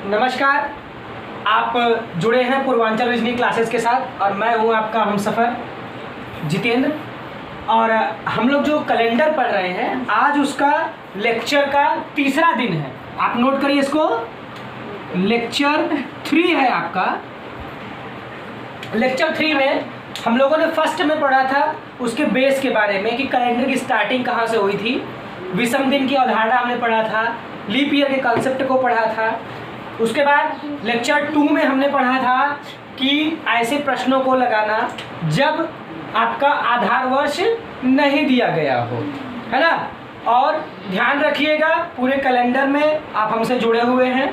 नमस्कार। आप जुड़े हैं पूर्वांचल रीजनिंग क्लासेस के साथ और मैं हूं आपका हमसफ़र जितेंद्र। और हम लोग जो कैलेंडर पढ़ रहे हैं आज उसका लेक्चर का तीसरा दिन है। आप नोट करिए इसको, लेक्चर 3 है आपका। लेक्चर 3 में हम लोगों ने फर्स्ट में पढ़ा था उसके बेस के बारे में कि कैलेंडर की स्टार्टिंग कहाँ से हुई थी, विषम दिन की अवधारणा हमने पढ़ा था, लीप ईयर के कॉन्सेप्ट को पढ़ा था। उसके बाद लेक्चर 2 में हमने पढ़ा था कि ऐसे प्रश्नों को लगाना जब आपका आधार वर्ष नहीं दिया गया हो, है ना। और ध्यान रखिएगा पूरे कैलेंडर में आप हमसे जुड़े हुए हैं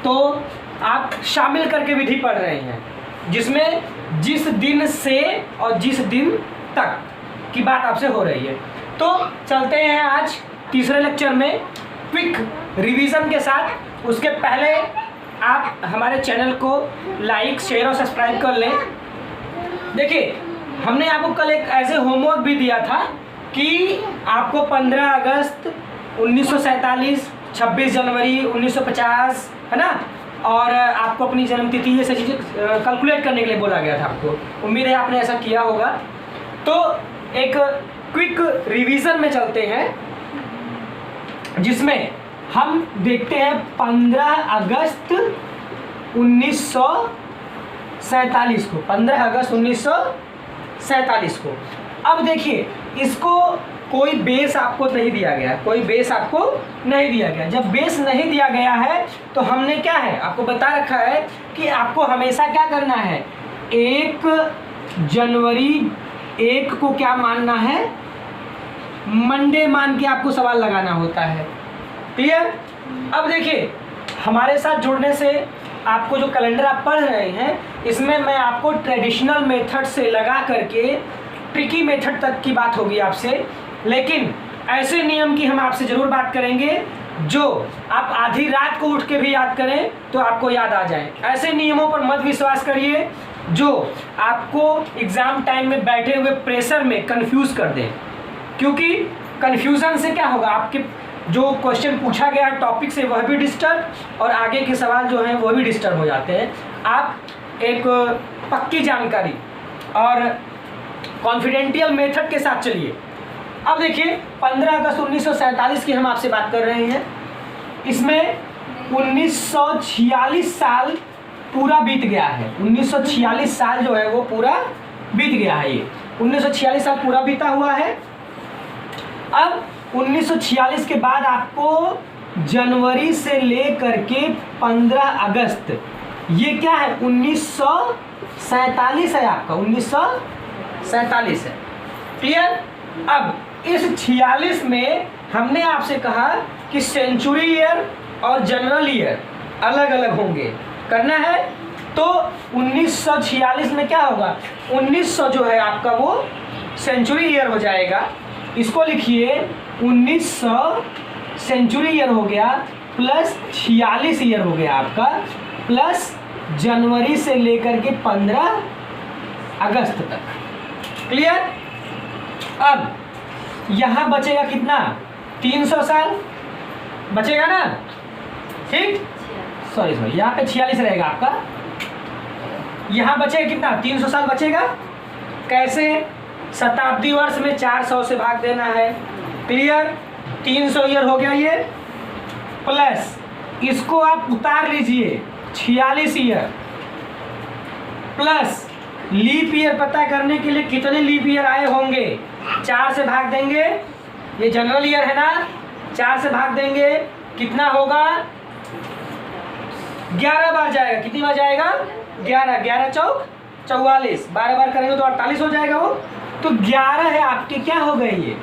तो आप शामिल करके विधि पढ़ रहे हैं जिसमें जिस दिन से और जिस दिन तक की बात आपसे हो रही है। तो चलते हैं आज तीसरे लेक्चर में क्विक रिवीजन के साथ। उसके पहले आप हमारे चैनल को लाइक, शेयर और सब्सक्राइब कर लें। देखिए, हमने आपको कल एक ऐसे होमवर्क भी दिया था कि आपको 15 अगस्त 1947, 26 जनवरी 1950, है ना, और आपको अपनी जन्मतिथि ये सब चीज़ें कैलकुलेट करने के लिए बोला गया था आपको। उम्मीद है आपने ऐसा किया होगा। तो एक क्विक रिवीजन में चलते हैं जिसमें हम देखते हैं 15 अगस्त 1947 को, 15 अगस्त 1947 को। अब देखिए, इसको कोई बेस आपको नहीं दिया गया, कोई बेस आपको नहीं दिया गया। जब बेस नहीं दिया गया है तो हमने क्या है आपको बता रखा है कि आपको हमेशा क्या करना है, 1 जनवरी 1 को क्या मानना है, मंडे मान के आपको सवाल लगाना होता है। क्लियर। अब देखिए, हमारे साथ जुड़ने से आपको जो कैलेंडर आप पढ़ रहे हैं इसमें मैं आपको ट्रेडिशनल मेथड से लगा करके ट्रिकी मेथड तक की बात होगी आपसे, लेकिन ऐसे नियम की हम आपसे ज़रूर बात करेंगे जो आप आधी रात को उठ के भी याद करें तो आपको याद आ जाए। ऐसे नियमों पर मत विश्वास करिए जो आपको एग्ज़ाम टाइम में बैठे हुए प्रेशर में कंफ्यूज कर दें, क्योंकि कन्फ्यूज़न से क्या होगा, आपके जो क्वेश्चन पूछा गया है टॉपिक से वह भी डिस्टर्ब और आगे के सवाल जो हैं वो भी डिस्टर्ब हो जाते हैं। आप एक पक्की जानकारी और कॉन्फिडेंशियल मेथड के साथ चलिए। अब देखिए, 15 अगस्त 1947 की हम आपसे बात कर रहे हैं। इसमें 1946 साल पूरा बीत गया है। 1946 साल जो है वो पूरा बीत गया है। ये 1946 साल पूरा बीता हुआ है। अब 1946 के बाद आपको जनवरी से लेकर के 15 अगस्त, ये क्या है, 1947 है आपका, 1947 है। क्लियर। अब इस 46 में हमने आपसे कहा कि सेंचुरी ईयर और जनरल ईयर अलग अलग होंगे, करना है। तो 1946 में क्या होगा, 1900 जो है आपका वो सेंचुरी ईयर हो जाएगा। इसको लिखिए 1900 सेंचुरी ईयर हो गया प्लस 46 ईयर हो गया आपका, प्लस जनवरी से लेकर के 15 अगस्त तक। क्लियर। अब यहाँ बचेगा कितना, 300 साल बचेगा ना, ठीक। सॉरी यहाँ पे 46 रहेगा आपका, यहाँ बचेगा कितना, 300 साल बचेगा। कैसे, शताब्दी वर्ष में 400 से भाग देना है। क्लियर। 300 ईयर हो गया ये, प्लस इसको आप उतार लीजिए 46 ईयर, प्लस लीप ईयर पता करने के लिए कितने लीप ईयर आए होंगे, 4 से भाग देंगे, ये जनरल ईयर है ना, 4 से भाग देंगे, कितना होगा, 11 बार जाएगा। कितनी बार जाएगा, 11, 11 चौक 44, 12 बार करेंगे तो 48 हो जाएगा वो। तो 11 है आपके, क्या हो गए, ये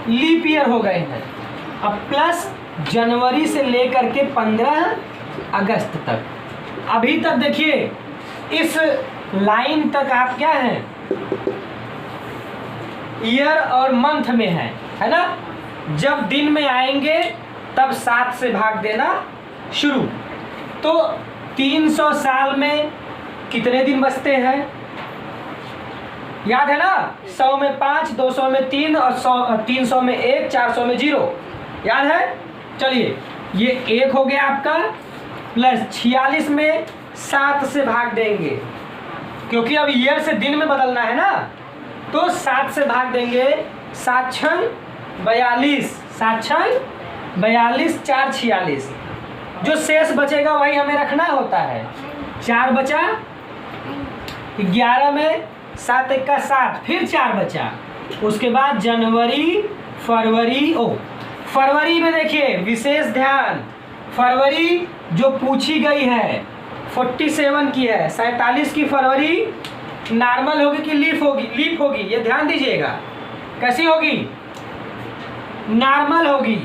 लीप ईयर हो गए हैं। अब प्लस जनवरी से लेकर के 15 अगस्त तक। अभी तक देखिए इस लाइन तक आप क्या हैं, ईयर और मंथ में है ना। जब दिन में आएंगे तब 7 से भाग देना शुरू। तो 300 साल में कितने दिन बचते हैं, याद है ना, 100 में 5, 200 में 3 और 300 में 1, 400 में 0, याद है। चलिए, ये 1 हो गया आपका, प्लस 46 में 7 से भाग देंगे, क्योंकि अब ईयर से दिन में बदलना है ना, तो 7 से भाग देंगे। 7 छंग 42, 7 छंग 42, 4 46। जो शेष बचेगा वही हमें रखना होता है। 4 बचा, 11 में 7 एक का 7, फिर 4 बचा। उसके बाद जनवरी, फरवरी, फरवरी में देखिए विशेष ध्यान, फरवरी जो पूछी गई है 47 की है, 47 की फरवरी नॉर्मल होगी कि लीफ होगी, ये ध्यान दीजिएगा। कैसी होगी? नॉर्मल होगी,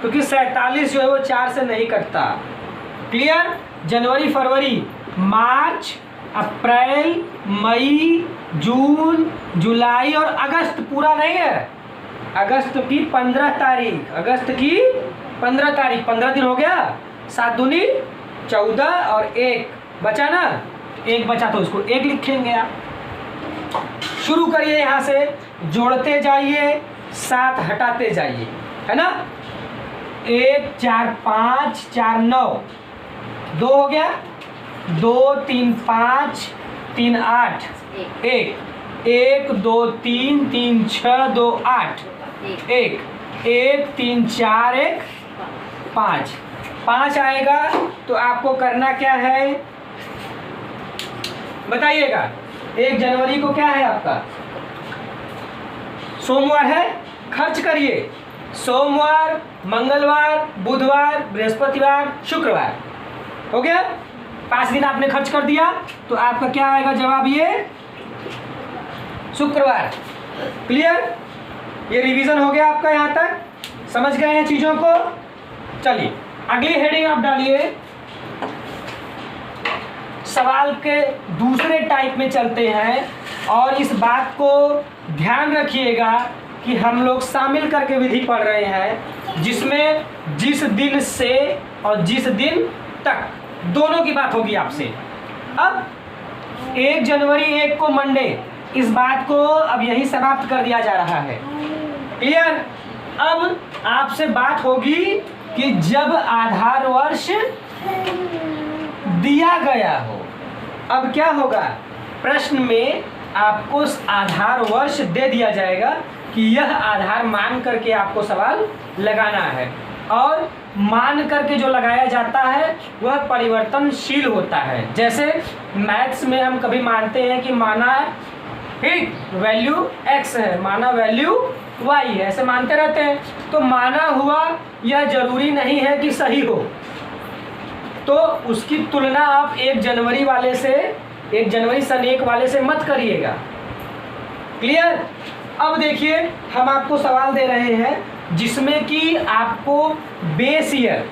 क्योंकि 47 जो है वो 4 से नहीं कटता। क्लियर? जनवरी, फरवरी, मार्च, अप्रैल, मई, जून, जुलाई और अगस्त पूरा नहीं है। अगस्त की 15 तारीख, अगस्त की 15 तारीख, 15 दिन हो गया। 7 दूनी 14 और 1 बचा ना, 1 बचा तो उसको 1 लिखेंगे आप। शुरू करिए यहाँ से, जोड़ते जाइए, 7 हटाते जाइए, है ना। 1 4 5 4 9, 2 हो गया, 2 3 5 3 8, 1 2 3 3 6 2 8, 1 3 4 1 5, 5 आएगा। तो आपको करना क्या है बताइएगा। 1 जनवरी को क्या है आपका? सोमवार है, खर्च करिए। सोमवार, मंगलवार, बुधवार, बृहस्पतिवार, शुक्रवार, हो गया। 5 दिन आपने खर्च कर दिया, तो आपका क्या आएगा जवाब? ये शुक्रवार। क्लियर? ये रिवीजन हो गया आपका, यहाँ तक समझ गए हैं चीजों को। चलिए अगली हेडिंग आप डालिए। सवाल के दूसरे टाइप में चलते हैं, और इस बात को ध्यान रखिएगा कि हम लोग शामिल करके विधि पढ़ रहे हैं, जिसमें जिस दिन से और जिस दिन तक दोनों की बात होगी आपसे। अब 1 जनवरी 1 को मंडे, इस बात को अब यही समाप्त कर दिया जा रहा है। क्लियर? अब आपसे बात होगी कि जब आधार वर्ष दिया गया हो, अब क्या होगा? प्रश्न में आपको आधार वर्ष दे दिया जाएगा कि यह आधार मान करके आपको सवाल लगाना है, और मान करके जो लगाया जाता है वह परिवर्तनशील होता है। जैसे मैथ्स में हम कभी मानते हैं कि माना ठीक वैल्यू x है, माना वैल्यू y है, ऐसे मानते रहते हैं। तो माना हुआ यह जरूरी नहीं है कि सही हो, तो उसकी तुलना आप 1 जनवरी वाले से, 1 जनवरी सन 1 वाले से मत करिएगा। क्लियर? अब देखिए हम आपको सवाल दे रहे हैं जिसमें कि आपको बेस ईयर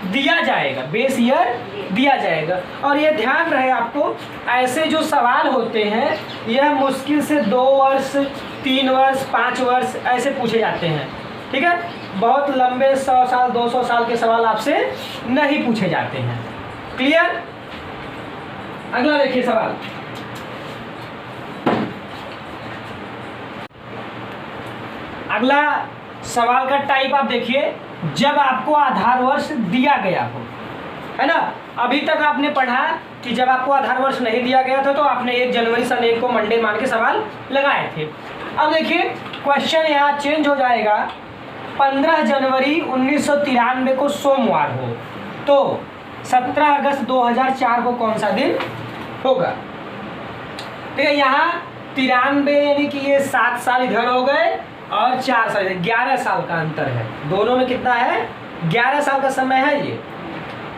दिया जाएगा, बेस ईयर दिया जाएगा। और ये ध्यान रहे आपको, ऐसे जो सवाल होते हैं यह मुश्किल से 2 वर्ष 3 वर्ष 5 वर्ष ऐसे पूछे जाते हैं। ठीक है? बहुत लंबे 100 साल 200 साल के सवाल आपसे नहीं पूछे जाते हैं। क्लियर? अगला देखिए सवाल। अगला सवाल का टाइप आप देखिए, जब आपको आधार वर्ष दिया गया हो, है ना। अभी तक आपने पढ़ा कि जब आपको आधार वर्ष नहीं दिया गया था तो आपने 1 जनवरी सन 1 को मंडे मान के सवाल लगाए थे। अब देखिए क्वेश्चन यहाँ चेंज हो जाएगा। 15 जनवरी 1993 को सोमवार हो तो 17 अगस्त 2004 को कौन सा दिन होगा? ठीक है, यहाँ 93 यानी कि ये 7 साल इधर हो गए और 4 साल, 11 साल का अंतर है दोनों में। कितना है? 11 साल का समय है ये।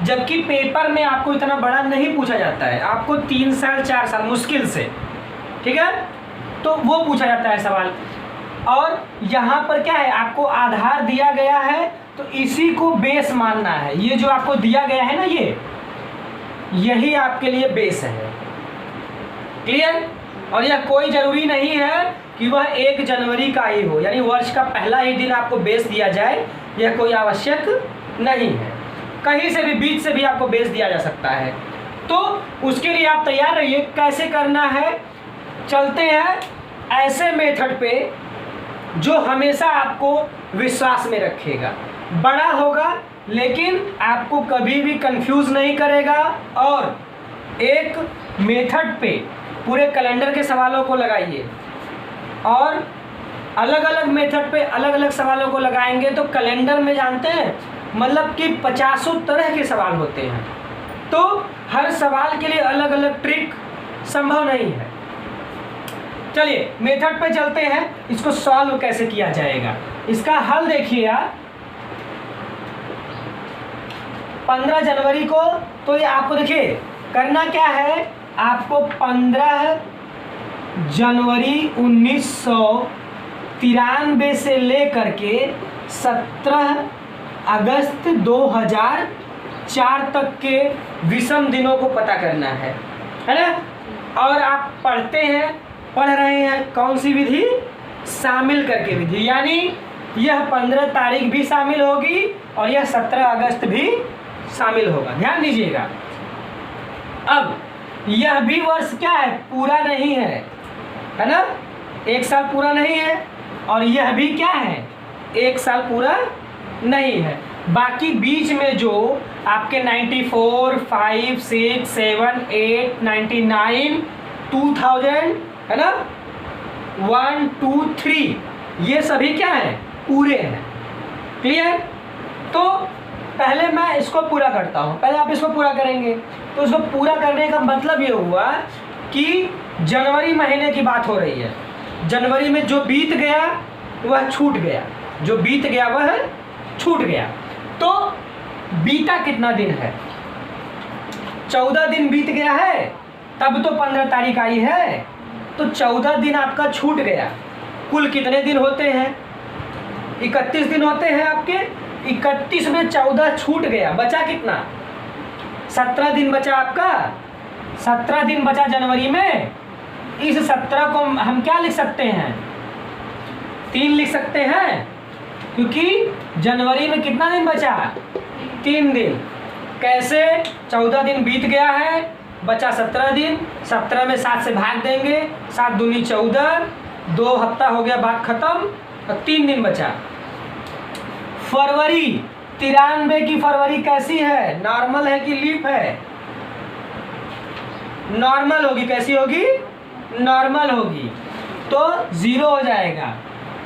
जबकि पेपर में आपको इतना बड़ा नहीं पूछा जाता है, आपको 3 साल 4 साल मुश्किल से, ठीक है, तो वो पूछा जाता है सवाल। और यहाँ पर क्या है, आपको आधार दिया गया है तो इसी को बेस मानना है। ये जो आपको दिया गया है ना, यही आपके लिए बेस है। क्लियर? और यह कोई जरूरी नहीं है कि वह 1 जनवरी का ही हो, यानी वर्ष का पहला ही दिन आपको बेस दिया जाए, यह कोई आवश्यक नहीं है। कहीं से भी, बीच से भी आपको बेस दिया जा सकता है। तो उसके लिए आप तैयार रहिए। कैसे करना है, चलते हैं ऐसे मेथड पे जो हमेशा आपको विश्वास में रखेगा। बड़ा होगा लेकिन आपको कभी भी कंफ्यूज नहीं करेगा और एक मेथड पे पूरे कैलेंडर के सवालों को लगाइए और अलग अलग मेथड पे अलग अलग सवालों को लगाएंगे तो कैलेंडर में जानते हैं मतलब कि 50 तरह के सवाल होते हैं, तो हर सवाल के लिए अलग अलग ट्रिक संभव नहीं है। चलिए मेथड पे चलते हैं, इसको सॉल्व कैसे किया जाएगा। इसका हल देखिए आप 15 जनवरी को, तो ये आपको देखिए करना क्या है, आपको 15 जनवरी 1993 से लेकर के 17 अगस्त 2004 तक के विषम दिनों को पता करना है ना। और आप पढ़ रहे हैं कौन सी विधि, शामिल करके विधि, यानी यह 15 तारीख भी शामिल होगी और यह 17 अगस्त भी शामिल होगा, ध्यान दीजिएगा। अब यह भी वर्ष क्या है, पूरा नहीं है ना, एक साल पूरा नहीं है, और यह भी क्या है, एक साल पूरा नहीं है। बाकी बीच में जो आपके 94, 5, 6, 7, 8, 99, 2000 है ना, 1, 2, 3, ये सभी क्या है, पूरे हैं। क्लियर? तो पहले मैं इसको पूरा करता हूँ, पहले आप इसको पूरा करेंगे। तो इसको पूरा करने का मतलब ये हुआ कि जनवरी महीने की बात हो रही है, जनवरी में जो बीत गया वह छूट गया, जो बीत गया वह छूट गया। तो बीता कितना दिन है, 14 दिन बीत गया है, तब तो 15 तारीख आई है, तो 14 दिन आपका छूट गया। कुल कितने दिन होते हैं, 31 दिन होते हैं आपके, 31 में 14 छूट गया, बचा कितना, 17 दिन बचा आपका, 17 दिन बचा जनवरी में। इस 17 को हम क्या लिख सकते हैं, 3 लिख सकते हैं, क्योंकि जनवरी में कितना दिन बचा, 3 दिन। कैसे, 14 दिन बीत गया है, बचा 17 दिन, 17 में 7 से भाग देंगे, 7 दूनी 14, 2 हफ्ता हो गया, बात खत्म, और 3 दिन बचा। फरवरी 93 की फरवरी कैसी है, नॉर्मल है कि लीप है, नॉर्मल होगी, कैसी होगी, नॉर्मल होगी, तो 0 हो जाएगा।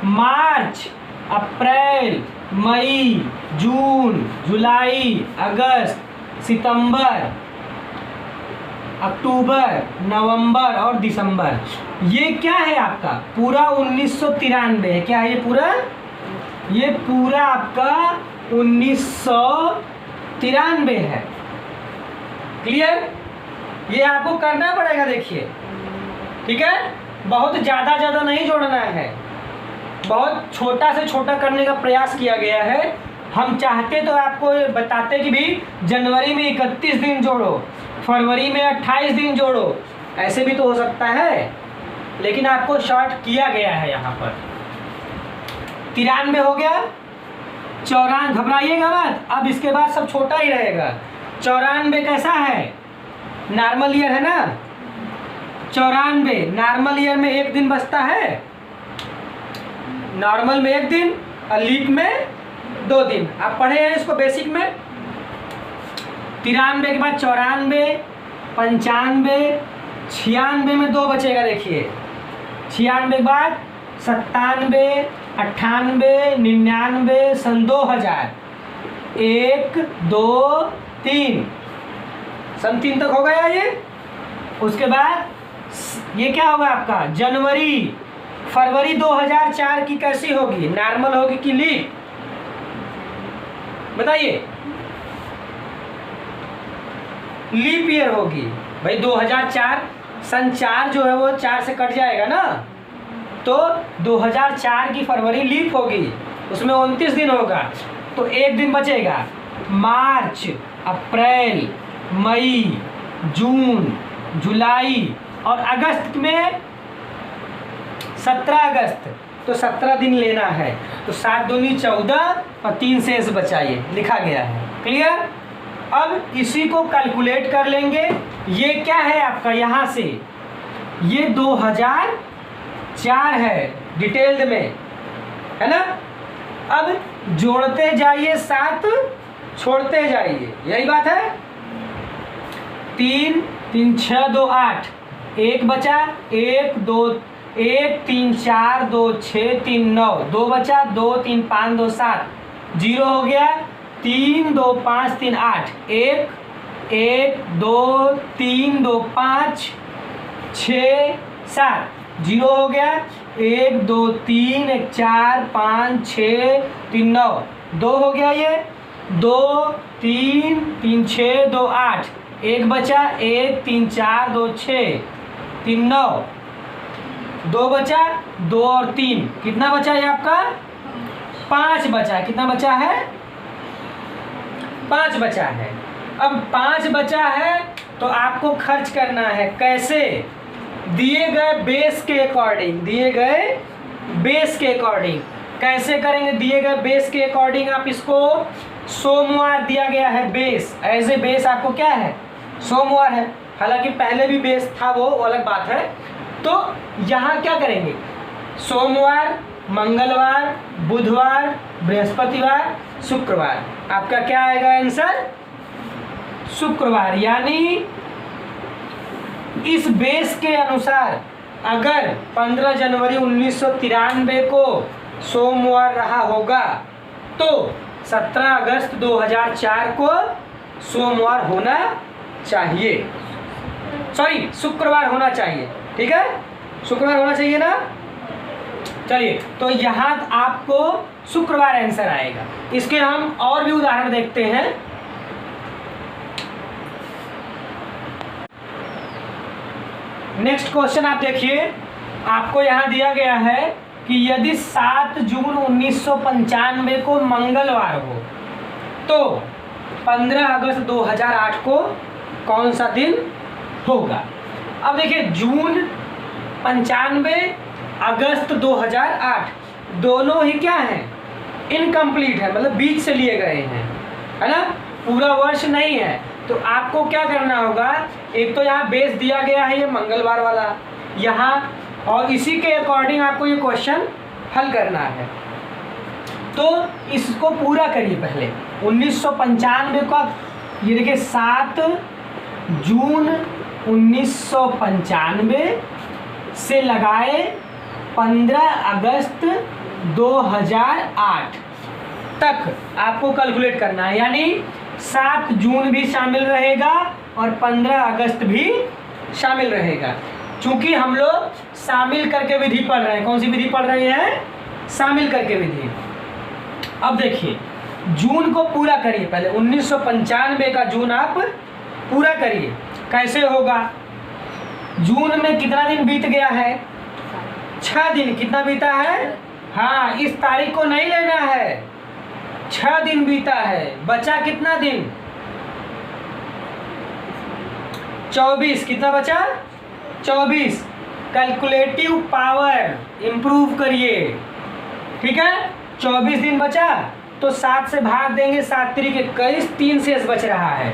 मार्च, अप्रैल, मई, जून, जुलाई, अगस्त, सितंबर, अक्टूबर, नवंबर और दिसंबर, ये क्या है आपका पूरा 1993 है। क्या है ये पूरा, ये पूरा आपका 1993 है। क्लियर? ये आपको करना पड़ेगा, देखिए, ठीक है, बहुत ज़्यादा नहीं जोड़ना है, बहुत छोटा से छोटा करने का प्रयास किया गया है। हम चाहते तो आपको बताते कि भी जनवरी में 31 दिन जोड़ो, फरवरी में 28 दिन जोड़ो, ऐसे भी तो हो सकता है, लेकिन आपको शॉर्ट किया गया है यहाँ पर। 93 हो गया, 94, घबराइएगा मत, अब इसके बाद सब छोटा ही रहेगा। 94 कैसा है, नॉर्मल ईयर है ना, 94 नॉर्मल ईयर में 1 दिन बचता है, नॉर्मल में 1 दिन और लीप में 2 दिन। आप पढ़े हैं इसको बेसिक में। 93 के बाद 94, 95, 96 में 2 बचेगा, देखिए 96 के बाद 97, 98, 99, सन 2000, 1, 2, 3, सन 3 तक हो गया ये। उसके बाद ये क्या होगा आपका जनवरी, फरवरी 2004 की कैसी होगी, नॉर्मल होगी कि लीप, बताइए, लीप ईयर होगी भाई। 2004 सन 4 जो है वो 4 से कट जाएगा ना, तो 2004 की फरवरी लीप होगी, उसमें 29 दिन होगा, तो 1 दिन बचेगा। मार्च, अप्रैल, मई, जून, जुलाई और अगस्त में 17 अगस्त, तो 17 दिन लेना है, तो 7 दूनी 14 और 3 शेष बचाइए, लिखा गया है। क्लियर? अब इसी को कैलकुलेट कर लेंगे। ये क्या है आपका, यहाँ से ये 2004 है डिटेल्ड में, है ना। अब जोड़ते जाइए 7 छोड़ते जाइए, यही बात है। 3 3 6 2 8, 1 बचा, 1 2 1 3 4 2 6 3 9, 2 बचा, 2 3 5 2 7, 0 हो गया, 3 2 5 3 8, 1 1 2 3 2 5 6 7, 0 हो गया, 1 2 3 1 4 5 6 3 9, 2 हो गया, ये 2 3 3 6 2 8, 1 बचा, 1 3 4 2 6 3 9, 2 बचा, 2 और 3 कितना बचा है आपका? 5 बचा। कितना बचा है? 5 बचा है। अब 5 बचा है तो आपको खर्च करना है। कैसे? दिए गए बेस के अकॉर्डिंग, दिए गए बेस के अकॉर्डिंग। कैसे करेंगे? दिए गए बेस के अकॉर्डिंग आप इसको, सोमवार दिया गया है बेस, एज ए बेस आपको क्या है? सोमवार है। हालांकि पहले भी बेस था, वो अलग बात है। तो यहाँ क्या करेंगे? सोमवार, मंगलवार, बुधवार, बृहस्पतिवार, शुक्रवार। आपका क्या आएगा आंसर? शुक्रवार। यानी इस बेस के अनुसार अगर 15 जनवरी 1993 को सोमवार रहा होगा तो 17 अगस्त 2004 को सोमवार होना चाहिए, सॉरी शुक्रवार होना चाहिए। ठीक है, शुक्रवार होना चाहिए ना। चलिए, तो यहाँ आपको शुक्रवार आंसर आएगा। इसके हम और भी उदाहरण देखते हैं। नेक्स्ट क्वेश्चन आप देखिए, आपको यहाँ दिया गया है कि यदि 7 जून 1995 को मंगलवार हो तो 15 अगस्त 2008 को कौन सा दिन होगा? अब देखिए, जून 95, अगस्त 2008 दोनों ही क्या हैं? इनकम्प्लीट है, मतलब बीच से लिए गए हैं, है ना, पूरा वर्ष नहीं है। तो आपको क्या करना होगा? एक तो यहाँ बेस दिया गया है ये मंगलवार वाला यहाँ, और इसी के अकॉर्डिंग आपको ये क्वेश्चन हल करना है। तो इसको पूरा करिए पहले। 1995 का ये देखिए, 7 जून 1995 से लगाए 15 अगस्त 2008 तक आपको कैलकुलेट करना है। यानी 7 जून भी शामिल रहेगा और 15 अगस्त भी शामिल रहेगा। चूंकि हम लोग शामिल करके विधि पढ़ रहे हैं। कौन सी विधि पढ़ रहे हैं? शामिल करके विधि। अब देखिए, जून को पूरा करिए पहले। 1995 का जून आप पूरा करिए। कैसे होगा? जून में कितना दिन बीत गया है? 6 दिन। कितना बीता है? हाँ, इस तारीख को नहीं लेना है, 6 दिन बीता है। बचा कितना दिन? 24। कितना बचा? 24। कैलकुलेटिव पावर इंप्रूव करिए। ठीक है, 24 दिन बचा तो 7 से भाग देंगे, 7 तिरिक 21, 3 शेष बच रहा है।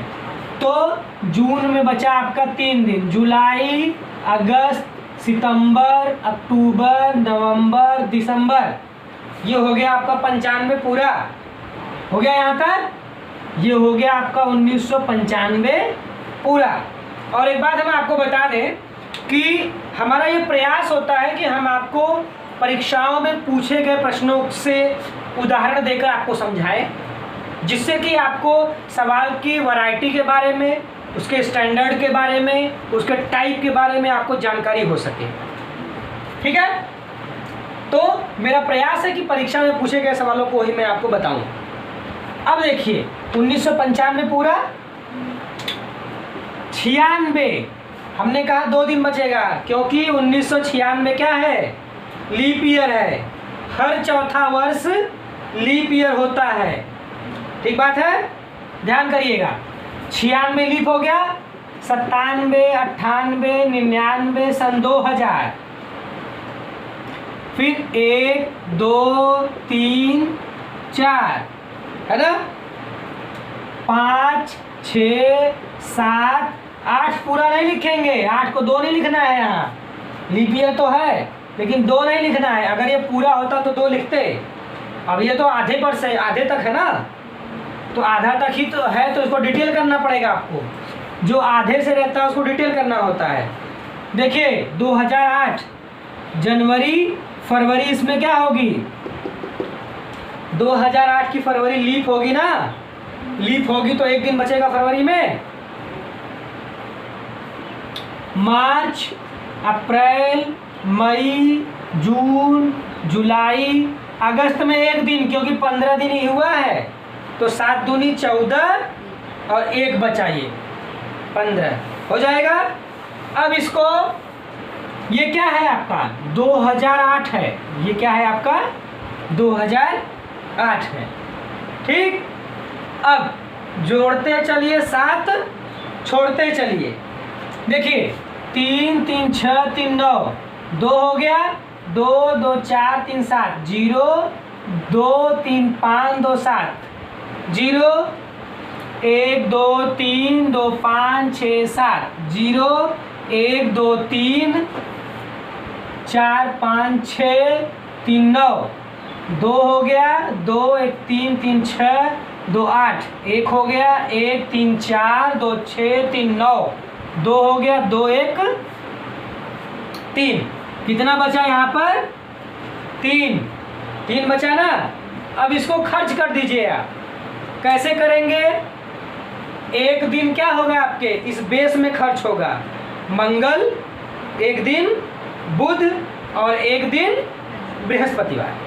तो जून में बचा आपका 3 दिन, जुलाई, अगस्त, सितंबर, अक्टूबर, नवंबर, दिसंबर। ये हो गया आपका 95 पूरा हो गया। यहाँ तक ये हो गया आपका 1995 पूरा। और एक बात हम आपको बता दें कि हमारा ये प्रयास होता है कि हम आपको परीक्षाओं में पूछे गए प्रश्नों से उदाहरण देकर आपको समझाएं, जिससे कि आपको सवाल की वैरायटी के बारे में, उसके स्टैंडर्ड के बारे में, उसके टाइप के बारे में आपको जानकारी हो सके। ठीक है, तो मेरा प्रयास है कि परीक्षा में पूछे गए सवालों को ही मैं आपको बताऊं। अब देखिए, 1995 पूरा, 96 हमने कहा 2 दिन बचेगा, क्योंकि 1996 क्या है? लीप ईयर है। हर चौथा वर्ष लीप ईयर होता है। ठीक बात है, ध्यान करिएगा। 96 लीप हो गया, 97, 98, 99, सन 2000, फिर 1 2 3 4, है ना, 5 6 7 8 पूरा नहीं लिखेंगे। 8 को 2 नहीं लिखना है, यहाँ लीप ईयर तो है लेकिन 2 नहीं लिखना है। अगर ये पूरा होता तो 2 लिखते। अब ये तो आधे पर से आधे तक है ना, तो आधा तक ही तो है, तो इसको डिटेल करना पड़ेगा आपको। जो आधे से रहता है उसको डिटेल करना होता है। देखिए 2008 जनवरी फरवरी, इसमें क्या होगी 2008 की फरवरी लीप होगी ना, लीप होगी तो एक दिन बचेगा फरवरी में। मार्च, अप्रैल, मई, जून, जुलाई, अगस्त में एक दिन, क्योंकि 15 दिन ही हुआ है, तो 7 दूनी 14 और एक बचा ये 15 हो जाएगा। अब इसको, ये क्या है आपका 2008 है, ये क्या है आपका 2008 है, ठीक। अब जोड़ते चलिए 7, छोड़ते चलिए। देखिए 3 3 6 3 9, 2 हो गया, 2 2 4 3 7, 0 2 3 5 2 7, 0 1 2 3 2 5 6 7, 0 1 2 3 4 5 6 3 9, 2 हो गया, 2 1 3 3 6 2 8, 1 हो गया, 1 3 4 2 6 3 9, 2 हो गया, 2 1 3, कितना बचा यहाँ पर 3 बचा ना। अब इसको खर्च कर दीजिए आप, कैसे करेंगे, एक दिन क्या होगा आपके इस बेस में खर्च होगा, मंगल एक दिन, बुध और एक दिन बृहस्पतिवार।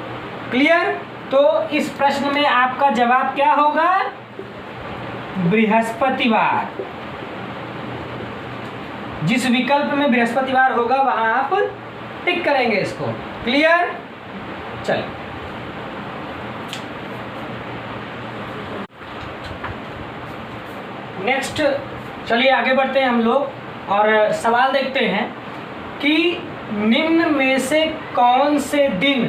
क्लियर। तो इस प्रश्न में आपका जवाब क्या होगा बृहस्पतिवार। जिस विकल्प में बृहस्पतिवार होगा वहां आप टिक करेंगे इसको। क्लियर। चलिए नेक्स्ट, चलिए आगे बढ़ते हैं हम लोग और सवाल देखते हैं कि निम्न में से कौन से दिन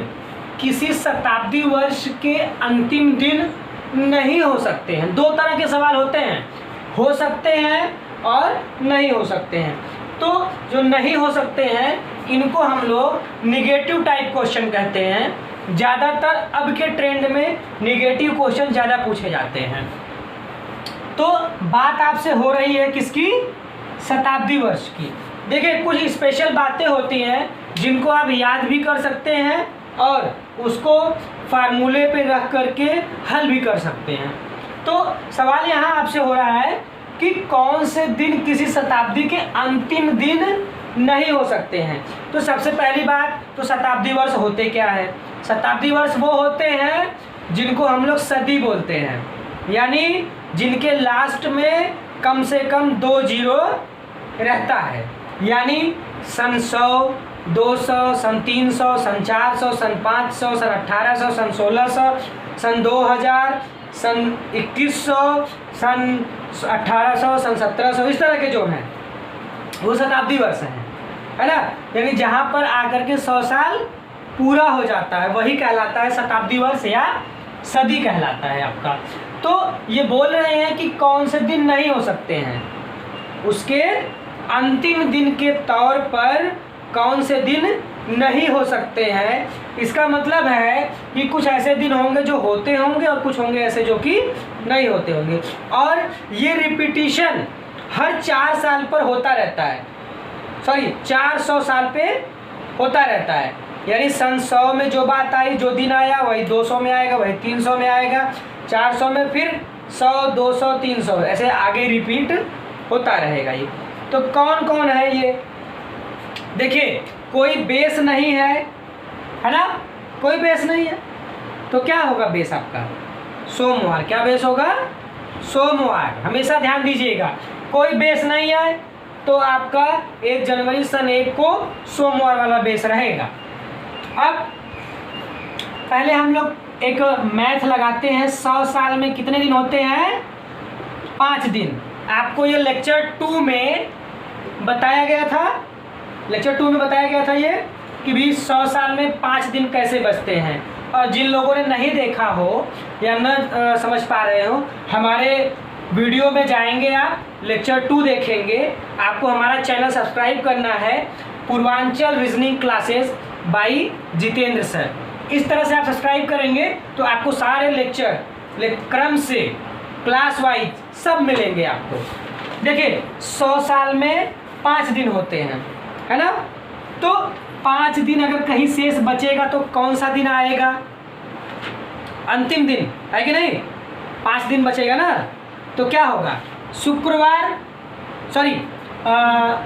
किसी शताब्दी वर्ष के अंतिम दिन नहीं हो सकते हैं। दो तरह के सवाल होते हैं, हो सकते हैं और नहीं हो सकते हैं। तो जो नहीं हो सकते हैं इनको हम लोग निगेटिव टाइप क्वेश्चन कहते हैं। ज़्यादातर अब के ट्रेंड में निगेटिव क्वेश्चन ज़्यादा पूछे जाते हैं। तो बात आपसे हो रही है किसकी, शताब्दी वर्ष की। देखिए कुछ स्पेशल बातें होती हैं जिनको आप याद भी कर सकते हैं और उसको फार्मूले पे रख करके हल भी कर सकते हैं। तो सवाल यहाँ आपसे हो रहा है कि कौन से दिन किसी शताब्दी के अंतिम दिन नहीं हो सकते हैं। तो सबसे पहली बात तो शताब्दी वर्ष होते क्या है। शताब्दी वर्ष वो होते हैं जिनको हम लोग सदी बोलते हैं, यानी जिनके लास्ट में कम से कम 2 जीरो रहता है, यानी सन 100, 200, सन 300, सन 400, सन 500, सन 1800, सन 1600, सन 2000, सन 2100, सन 1800, सन 1700, इस तरह के जो हैं वो शताब्दी वर्ष हैं, है ना। यानी जहाँ पर आकर के 100 साल पूरा हो जाता है वही कहलाता है शताब्दी वर्ष या सदी कहलाता है आपका। तो ये बोल रहे हैं कि कौन से दिन नहीं हो सकते हैं, उसके अंतिम दिन के तौर पर कौन से दिन नहीं हो सकते हैं। इसका मतलब है कि कुछ ऐसे दिन होंगे जो होते होंगे और कुछ होंगे ऐसे जो कि नहीं होते होंगे। और ये रिपीटिशन हर 4 साल पर होता रहता है, सॉरी 400 साल पे होता रहता है। यानी सन 100 में जो बात आई, जो दिन आया वही 200 में आएगा, वही 300 में आएगा, 400 में फिर 100, 200, 300 ऐसे आगे रिपीट होता रहेगा ये। तो कौन कौन है ये, देखिए कोई बेस नहीं है ना, कोई बेस नहीं है तो क्या होगा बेस आपका सोमवार। क्या बेस होगा सोमवार, हमेशा ध्यान दीजिएगा। कोई बेस नहीं है तो आपका 1 जनवरी सन 1 को सोमवार वाला बेस रहेगा। अब पहले हम लोग एक मैथ लगाते हैं, 100 साल में कितने दिन होते हैं 5 दिन। आपको ये लेक्चर 2 में बताया गया था, लेक्चर 2 में बताया गया था ये कि भी 100 साल में 5 दिन कैसे बचते हैं। और जिन लोगों ने नहीं देखा हो या न समझ पा रहे हो, हमारे वीडियो में जाएंगे आप, लेक्चर 2 देखेंगे। आपको हमारा चैनल सब्सक्राइब करना है, Purvanchal reasoning classes by Jitendra sir. इस तरह से आप सब्सक्राइब करेंगे तो आपको सारे लेक्चर क्रम से क्लास वाइज सब मिलेंगे आपको। देखिए 100 साल में 5 दिन होते हैं, है ना, तो 5 दिन अगर कहीं शेष बचेगा तो कौन सा दिन आएगा? अंतिम दिन है कि नहीं? 5 दिन बचेगा ना, तो क्या होगा? शुक्रवार, सॉरी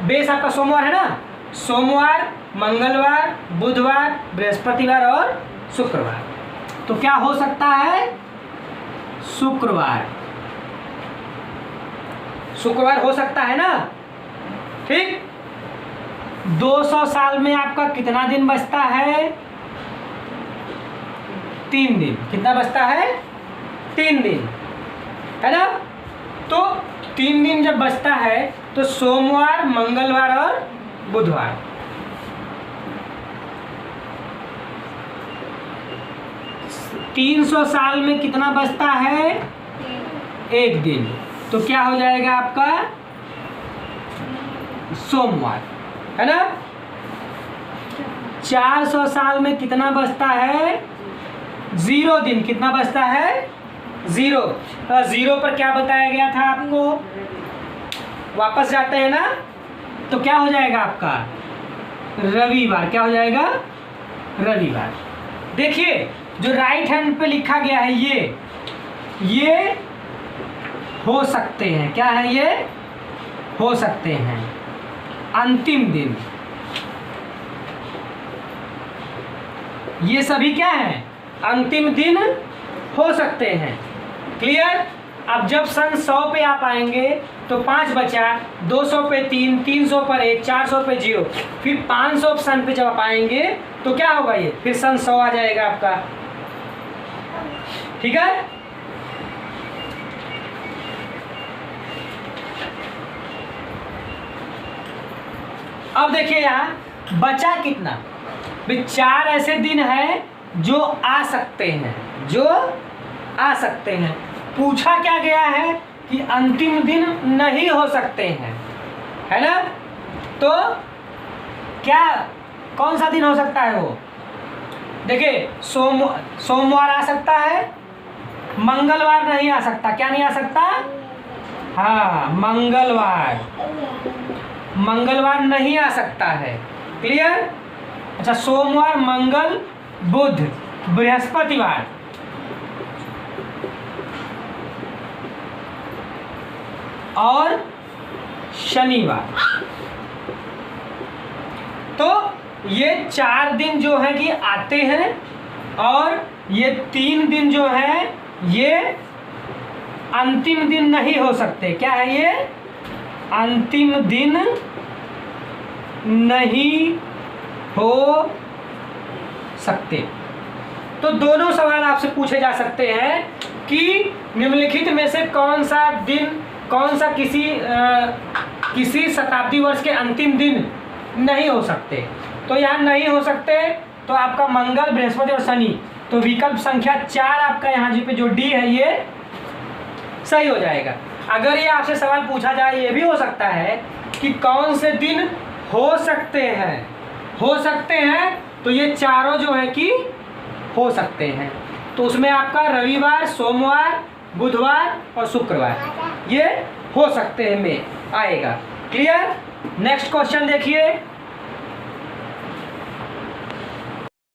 बेस आपका सोमवार है ना, सोमवार, मंगलवार, बुधवार, बृहस्पतिवार और शुक्रवार। तो क्या हो सकता है? शुक्रवार, शुक्रवार हो सकता है ना, ठीक। 200 साल में आपका कितना दिन बचता है? 3 दिन। कितना बचता है? 3 दिन, है ना। तो 3 दिन जब बचता है तो सोमवार, मंगलवार और बुधवार। तीन 300 साल में कितना बचता है? 1 दिन। तो क्या हो जाएगा आपका? सोमवार, है ना। 400 साल में कितना बचता है? 0 दिन। कितना बचता है? 0। 0 पर क्या बताया गया था आपको? वापस जाते हैं ना, तो क्या हो जाएगा आपका? रविवार। क्या हो जाएगा? रविवार। देखिए जो राइट हैंड पे लिखा गया है ये हो सकते हैं। क्या है ये? हो सकते हैं। अंतिम दिन, ये सभी क्या है? अंतिम दिन हो सकते हैं। क्लियर? अब जब सन 100 पे आप आएंगे तो 5 बचा, 200 पे 3, 300 पर 1, 400 पे 0, फिर 500 सन पे जब आप आएंगे तो क्या होगा? ये फिर सन 100 आ जाएगा आपका। ठीक है। अब देखिए यहाँ बचा कितना? भाई 4 ऐसे दिन हैं जो आ सकते हैं, जो आ सकते हैं। पूछा क्या गया है कि अंतिम दिन नहीं हो सकते हैं, है ना। तो क्या, कौन सा दिन हो सकता है वो? देखिए सोमवार आ सकता है, मंगलवार नहीं आ सकता। क्या नहीं आ सकता? हाँ, मंगलवार नहीं आ सकता है। क्लियर? अच्छा, सोमवार, मंगल, बुध, बृहस्पतिवार, और शनिवार। तो ये 4 दिन जो है कि आते हैं, और ये 3 दिन जो है ये अंतिम दिन नहीं हो सकते। क्या है ये? अंतिम दिन नहीं हो सकते। तो दोनों सवाल आपसे पूछे जा सकते हैं कि निम्नलिखित में से कौन सा दिन, कौन सा किसी शताब्दी वर्ष के अंतिम दिन नहीं हो सकते। तो यहाँ नहीं हो सकते तो आपका मंगल, बृहस्पति और शनि। तो विकल्प संख्या 4 आपका यहाँ जी पे जो डी है ये सही हो जाएगा। अगर ये आपसे सवाल पूछा जाए, ये भी हो सकता है कि कौन से दिन हो सकते हैं, तो ये चारों जो है कि हो सकते हैं। तो उसमें आपका रविवार, सोमवार, बुधवार और शुक्रवार ये हो सकते हैं में आएगा। क्लियर? नेक्स्ट क्वेश्चन देखिए।